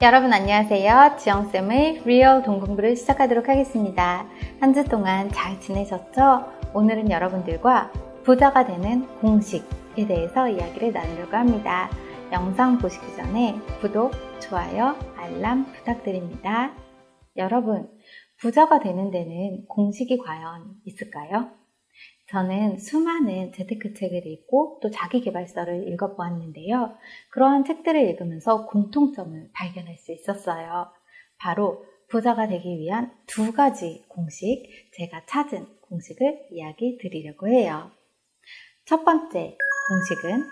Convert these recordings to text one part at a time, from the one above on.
여러분 안녕하세요. 지영쌤의 리얼 돈 공부를 시작하도록 하겠습니다. 한 주 동안 잘 지내셨죠? 오늘은 여러분들과 부자가 되는 공식에 대해서 이야기를 나누려고 합니다. 영상 보시기 전에 구독, 좋아요, 알람 부탁드립니다. 여러분, 부자가 되는 데는 공식이 과연 있을까요? 저는 수많은 재테크 책을 읽고 또 자기계발서를 읽어보았는데요. 그러한 책들을 읽으면서 공통점을 발견할 수 있었어요. 바로 부자가 되기 위한 두 가지 공식, 제가 찾은 공식을 이야기 드리려고 해요. 첫 번째 공식은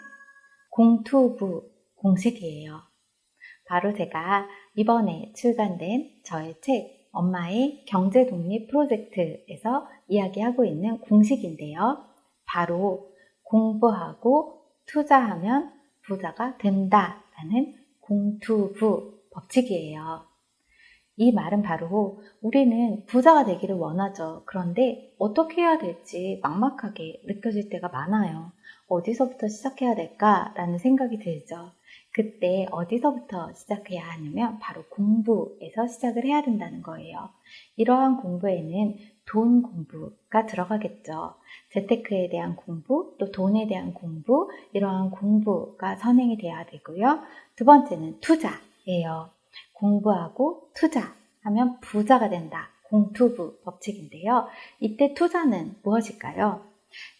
공투부 공식이에요. 바로 제가 이번에 출간된 저의 책 엄마의 경제독립 프로젝트에서 이야기하고 있는 공식인데요. 바로 공부하고 투자하면 부자가 된다라는 공투부 법칙이에요. 이 말은 바로 우리는 부자가 되기를 원하죠. 그런데 어떻게 해야 될지 막막하게 느껴질 때가 많아요. 어디서부터 시작해야 될까라는 생각이 들죠. 그때 어디서부터 시작해야 하냐면 바로 공부에서 시작을 해야 된다는 거예요. 이러한 공부에는 돈 공부가 들어가겠죠. 재테크에 대한 공부, 또 돈에 대한 공부, 이러한 공부가 선행이 돼야 되고요. 두 번째는 투자예요. 공부하고 투자하면 부자가 된다. 공투부 법칙인데요. 이때 투자는 무엇일까요?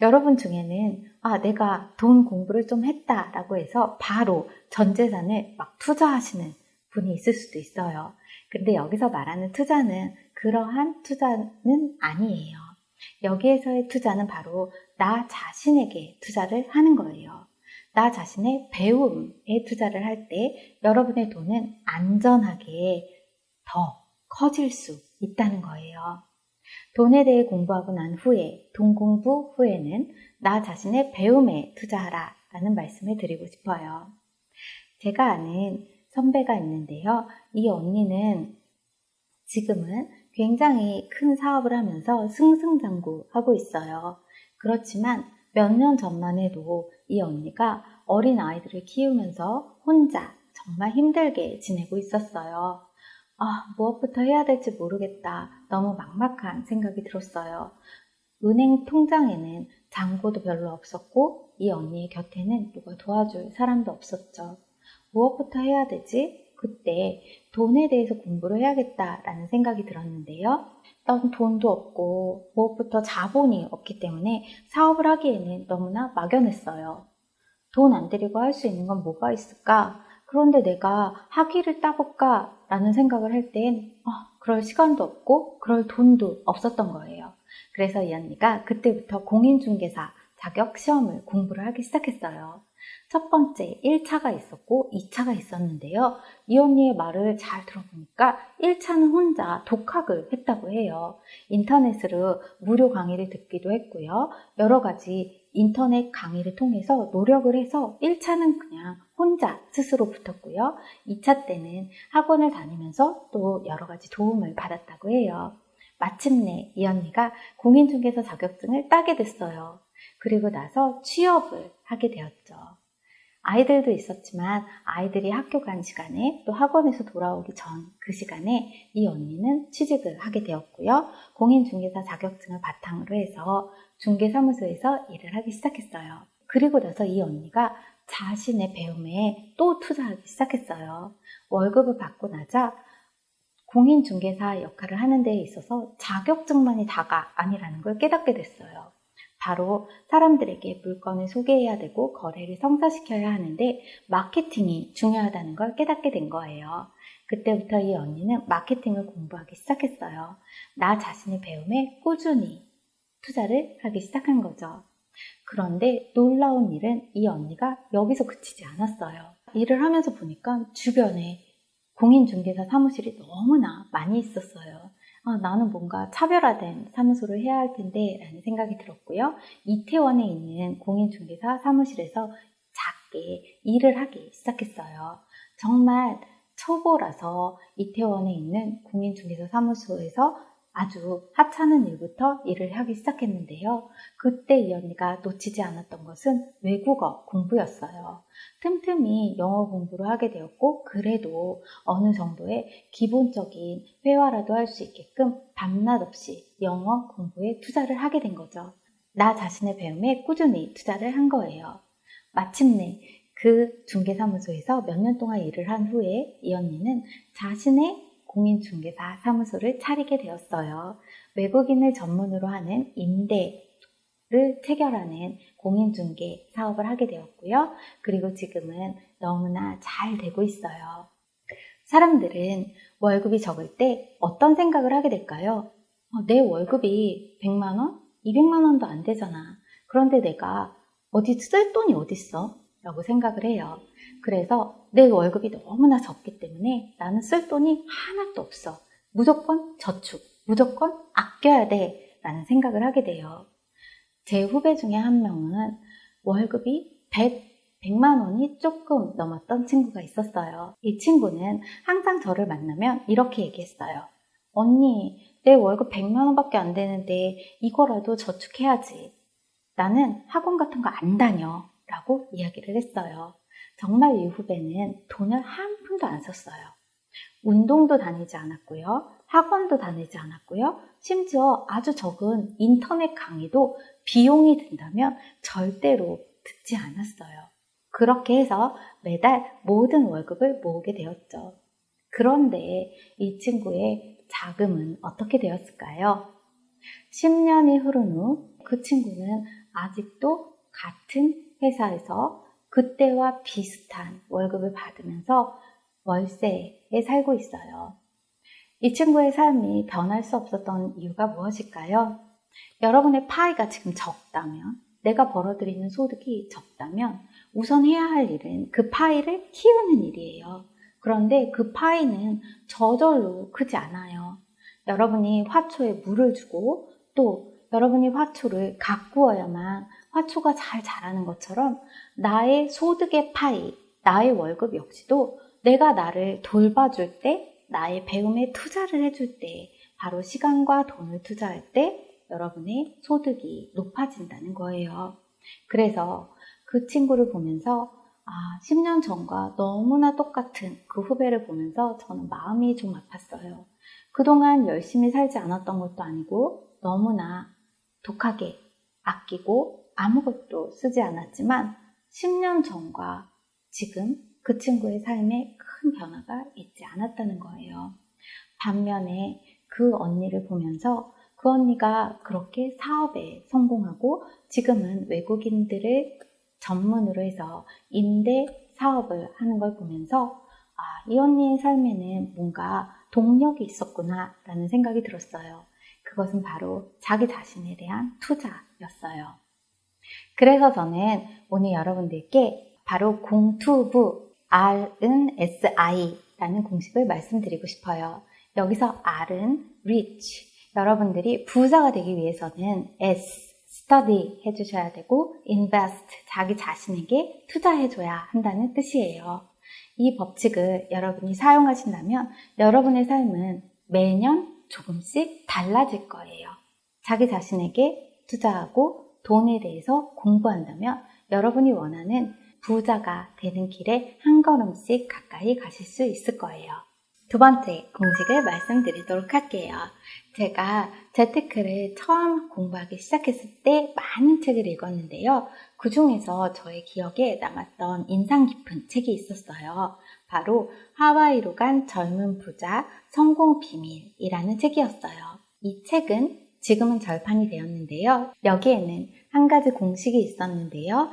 여러분 중에는 내가 돈 공부를 좀 했다라고 해서 바로 전 재산을 막 투자하시는 분이 있을 수도 있어요. 근데 여기서 말하는 투자는 그러한 투자는 아니에요. 여기에서의 투자는 바로 나 자신에게 투자를 하는 거예요. 나 자신의 배움에 투자를 할 때 여러분의 돈은 안전하게 더 커질 수 있다는 거예요. 돈에 대해 공부하고 난 후에, 돈 공부 후에는 나 자신의 배움에 투자하라 라는 말씀을 드리고 싶어요. 제가 아는 선배가 있는데요. 이 언니는 지금은 굉장히 큰 사업을 하면서 승승장구하고 있어요. 그렇지만 몇 년 전만 해도 이 언니가 어린 아이들을 키우면서 혼자 정말 힘들게 지내고 있었어요. 무엇부터 해야 될지 모르겠다. 너무 막막한 생각이 들었어요. 은행 통장에는 잔고도 별로 없었고 이 언니의 곁에는 누가 도와줄 사람도 없었죠. 무엇부터 해야 되지? 그때 돈에 대해서 공부를 해야겠다라는 생각이 들었는데요. 난 돈도 없고 무엇부터 자본이 없기 때문에 사업을 하기에는 너무나 막연했어요. 돈 안 들이고 할 수 있는 건 뭐가 있을까? 그런데 내가 학위를 따볼까? 라는 생각을 할 땐 그럴 시간도 없고 그럴 돈도 없었던 거예요. 그래서 이 언니가 그때부터 공인중개사 자격 시험을 공부를 하기 시작했어요. 첫 번째 1차가 있었고 2차가 있었는데요. 이 언니의 말을 잘 들어보니까 1차는 혼자 독학을 했다고 해요. 인터넷으로 무료 강의를 듣기도 했고요. 여러 가지 인터넷 강의를 통해서 노력을 해서 1차는 그냥 혼자 스스로 붙었고요. 2차 때는 학원을 다니면서 또 여러 가지 도움을 받았다고 해요. 마침내 이 언니가 공인중개사 자격증을 따게 됐어요. 그리고 나서 취업을 하게 되었죠. 아이들도 있었지만 아이들이 학교 간 시간에 또 학원에서 돌아오기 전 그 시간에 이 언니는 취직을 하게 되었고요. 공인중개사 자격증을 바탕으로 해서 중개사무소에서 일을 하기 시작했어요. 그리고 나서 이 언니가 자신의 배움에 또 투자하기 시작했어요. 월급을 받고 나자 공인중개사 역할을 하는 데에 있어서 자격증만이 다가 아니라는 걸 깨닫게 됐어요. 바로 사람들에게 물건을 소개해야 되고 거래를 성사시켜야 하는데 마케팅이 중요하다는 걸 깨닫게 된 거예요. 그때부터 이 언니는 마케팅을 공부하기 시작했어요. 나 자신의 배움에 꾸준히 투자를 하기 시작한 거죠. 그런데 놀라운 일은 이 언니가 여기서 그치지 않았어요. 일을 하면서 보니까 주변에 공인중개사 사무실이 너무나 많이 있었어요. 나는 뭔가 차별화된 사무소를 해야 할 텐데 라는 생각이 들었고요. 이태원에 있는 공인중개사 사무실에서 작게 일을 하기 시작했어요. 정말 초보라서 이태원에 있는 공인중개사 사무소에서 아주 하찮은 일부터 일을 하기 시작했는데요. 그때 이 언니가 놓치지 않았던 것은 외국어 공부였어요. 틈틈이 영어 공부를 하게 되었고, 그래도 어느 정도의 기본적인 회화라도 할 수 있게끔 밤낮 없이 영어 공부에 투자를 하게 된 거죠. 나 자신의 배움에 꾸준히 투자를 한 거예요. 마침내 그 중개사무소에서 몇 년 동안 일을 한 후에 이 언니는 자신의 공인중개사 사무소를 차리게 되었어요. 외국인을 전문으로 하는 임대를 체결하는 공인중개 사업을 하게 되었고요. 그리고 지금은 너무나 잘 되고 있어요. 사람들은 월급이 적을 때 어떤 생각을 하게 될까요? 내 월급이 100만 원? 200만 원도 안 되잖아. 그런데 내가 어디 쓸 돈이 어딨어? 라고 생각을 해요. 그래서 내 월급이 너무나 적기 때문에 나는 쓸 돈이 하나도 없어. 무조건 저축, 무조건 아껴야 돼 라는 생각을 하게 돼요. 제 후배 중에 한 명은 월급이 100만 원이 조금 넘었던 친구가 있었어요. 이 친구는 항상 저를 만나면 이렇게 얘기했어요. 언니, 내 월급 100만 원밖에 안 되는데 이거라도 저축해야지. 나는 학원 같은 거 안 다녀 라고 이야기를 했어요. 정말 이 후배는 돈을 한 푼도 안 썼어요. 운동도 다니지 않았고요. 학원도 다니지 않았고요. 심지어 아주 적은 인터넷 강의도 비용이 든다면 절대로 듣지 않았어요. 그렇게 해서 매달 모든 월급을 모으게 되었죠. 그런데 이 친구의 자금은 어떻게 되었을까요? 10년이 흐른 후 그 친구는 아직도 같은 회사에서 그때와 비슷한 월급을 받으면서 월세에 살고 있어요. 이 친구의 삶이 변할 수 없었던 이유가 무엇일까요? 여러분의 파이가 지금 적다면, 내가 벌어들이는 소득이 적다면 우선 해야 할 일은 그 파이를 키우는 일이에요. 그런데 그 파이는 저절로 크지 않아요. 여러분이 화초에 물을 주고 또 여러분이 화초를 가꾸어야만 화초가 잘 자라는 것처럼 나의 소득의 파이, 나의 월급 역시도 내가 나를 돌봐줄 때, 나의 배움에 투자를 해줄 때, 바로 시간과 돈을 투자할 때 여러분의 소득이 높아진다는 거예요. 그래서 그 친구를 보면서 10년 전과 너무나 똑같은 그 후배를 보면서 저는 마음이 좀 아팠어요. 그동안 열심히 살지 않았던 것도 아니고 너무나 독하게 아끼고 아무것도 쓰지 않았지만 10년 전과 지금 그 친구의 삶에 큰 변화가 있지 않았다는 거예요. 반면에 그 언니를 보면서 그 언니가 그렇게 사업에 성공하고 지금은 외국인들을 전문으로 해서 임대 사업을 하는 걸 보면서 이 언니의 삶에는 뭔가 동력이 있었구나 라는 생각이 들었어요. 그것은 바로 자기 자신에 대한 투자였어요. 그래서 저는 오늘 여러분들께 바로 공투부 RNSI라는 공식을 말씀드리고 싶어요. 여기서 R은 Rich, 여러분들이 부자가 되기 위해서는 S, Study 해주셔야 되고 Invest, 자기 자신에게 투자해줘야 한다는 뜻이에요. 이 법칙을 여러분이 사용하신다면 여러분의 삶은 매년 조금씩 달라질 거예요. 자기 자신에게 투자하고 돈에 대해서 공부한다면 여러분이 원하는 부자가 되는 길에 한 걸음씩 가까이 가실 수 있을 거예요. 두 번째 공식을 말씀드리도록 할게요. 제가 재테크를 처음 공부하기 시작했을 때 많은 책을 읽었는데요. 그 중에서 저의 기억에 남았던 인상 깊은 책이 있었어요. 바로 하와이로 간 젊은 부자 성공 비밀이라는 책이었어요. 이 책은 지금은 절판이 되었는데요. 여기에는 한 가지 공식이 있었는데요.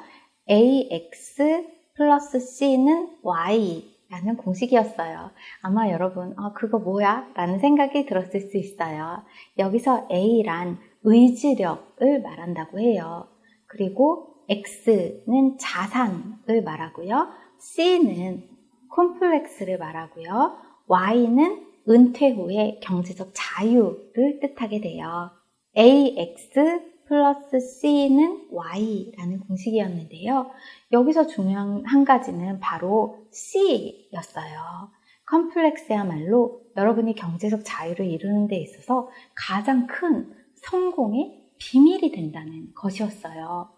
AX 플러스 C는 Y 라는 공식이었어요. 아마 여러분 그거 뭐야? 라는 생각이 들었을 수 있어요. 여기서 A란 의지력을 말한다고 해요. 그리고 X는 자산을 말하고요. C는 콤플렉스를 말하고요. Y는 은퇴 후의 경제적 자유를 뜻하게 돼요. AX 플러스 C는 Y라는 공식이었는데요. 여기서 중요한 한 가지는 바로 C였어요. 컴플렉스야말로 여러분이 경제적 자유를 이루는 데 있어서 가장 큰 성공의 비밀이 된다는 것이었어요.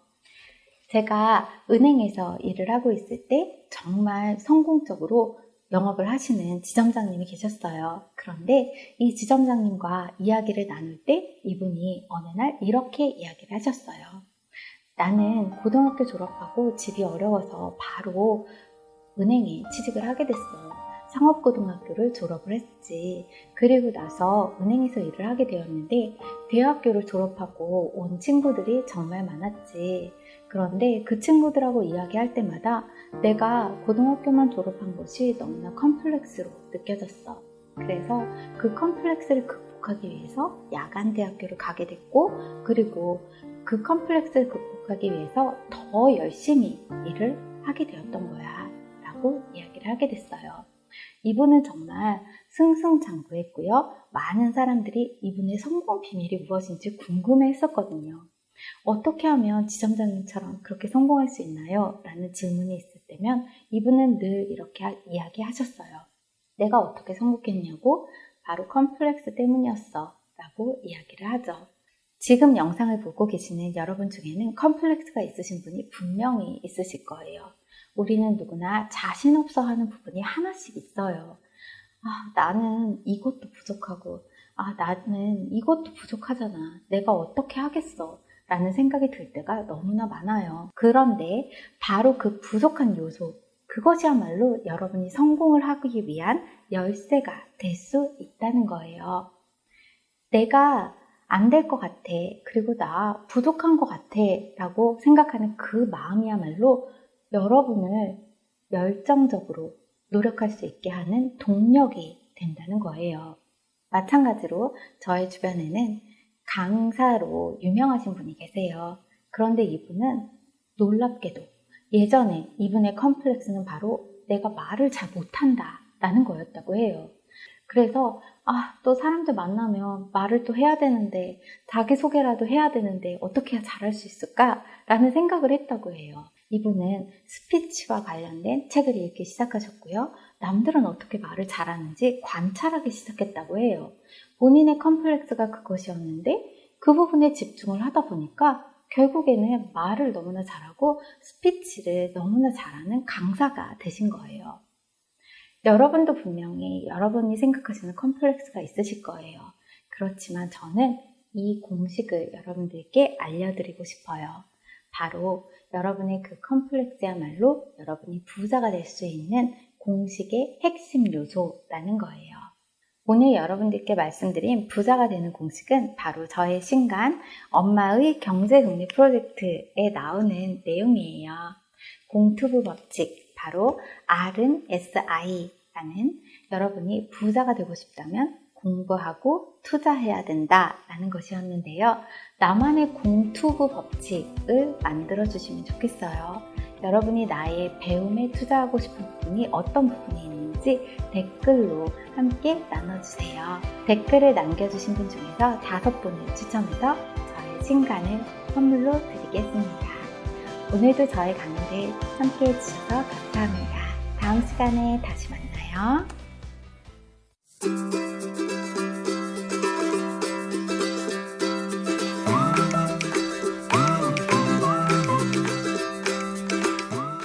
제가 은행에서 일을 하고 있을 때 정말 성공적으로 영업을 하시는 지점장님이 계셨어요. 그런데 이 지점장님과 이야기를 나눌 때 이분이 어느 날 이렇게 이야기를 하셨어요. 나는 고등학교 졸업하고 집이 어려워서 바로 은행에 취직을 하게 됐어. 상업고등학교를 졸업을 했지. 그리고 나서 은행에서 일을 하게 되었는데 대학교를 졸업하고 온 친구들이 정말 많았지. 그런데 그 친구들하고 이야기할 때마다 내가 고등학교만 졸업한 것이 너무나 컴플렉스로 느껴졌어. 그래서 그 컴플렉스를 극복하기 위해서 야간 대학교를 가게 됐고, 그리고 그 컴플렉스를 극복하기 위해서 더 열심히 일을 하게 되었던 거야 라고 이야기를 하게 됐어요. 이분은 정말 승승장구했고요. 많은 사람들이 이분의 성공 비밀이 무엇인지 궁금해 했었거든요. 어떻게 하면 지점장님처럼 그렇게 성공할 수 있나요? 라는 질문이 있을 때면 이분은 늘 이렇게 이야기하셨어요. 내가 어떻게 성공했냐고? 바로 컴플렉스 때문이었어 라고 이야기를 하죠. 지금 영상을 보고 계시는 여러분 중에는 컴플렉스가 있으신 분이 분명히 있으실 거예요. 우리는 누구나 자신 없어 하는 부분이 하나씩 있어요. 나는 이것도 부족하고, 나는 이것도 부족하잖아. 내가 어떻게 하겠어? 라는 생각이 들 때가 너무나 많아요. 그런데 바로 그 부족한 요소, 그것이야말로 여러분이 성공을 하기 위한 열쇠가 될 수 있다는 거예요. 내가 안 될 것 같아. 그리고 나 부족한 것 같아. 라고 생각하는 그 마음이야말로 여러분을 열정적으로 노력할 수 있게 하는 동력이 된다는 거예요. 마찬가지로 저의 주변에는 강사로 유명하신 분이 계세요. 그런데 이분은 놀랍게도 예전에 이분의 컴플렉스는 바로 내가 말을 잘 못한다 라는 거였다고 해요. 그래서 또 사람들 만나면 말을 또 해야 되는데, 자기소개라도 해야 되는데 어떻게 해야 잘할 수 있을까? 라는 생각을 했다고 해요. 이분은 스피치와 관련된 책을 읽기 시작하셨고요. 남들은 어떻게 말을 잘하는지 관찰하기 시작했다고 해요. 본인의 컴플렉스가 그것이었는데 그 부분에 집중을 하다 보니까 결국에는 말을 너무나 잘하고 스피치를 너무나 잘하는 강사가 되신 거예요. 여러분도 분명히 여러분이 생각하시는 컴플렉스가 있으실 거예요. 그렇지만 저는 이 공식을 여러분들께 알려드리고 싶어요. 바로 여러분의 그 컴플렉스야말로 여러분이 부자가 될 수 있는 공식의 핵심 요소라는 거예요. 오늘 여러분들께 말씀드린 부자가 되는 공식은 바로 저의 신간 엄마의 경제금리 프로젝트에 나오는 내용이에요. 공투부 법칙, 바로 RNSI라는 여러분이 부자가 되고 싶다면 공부하고 투자해야 된다라는 것이었는데요. 나만의 공투부 법칙을 만들어주시면 좋겠어요. 여러분이 나의 배움에 투자하고 싶은 부분이 어떤 부분이 있는지 댓글로 함께 나눠주세요. 댓글을 남겨주신 분 중에서 5분을 추첨해서 저의 신간을 선물로 드리겠습니다. 오늘도 저의 강의를 함께 해주셔서 감사합니다. 다음 시간에 다시 만나요.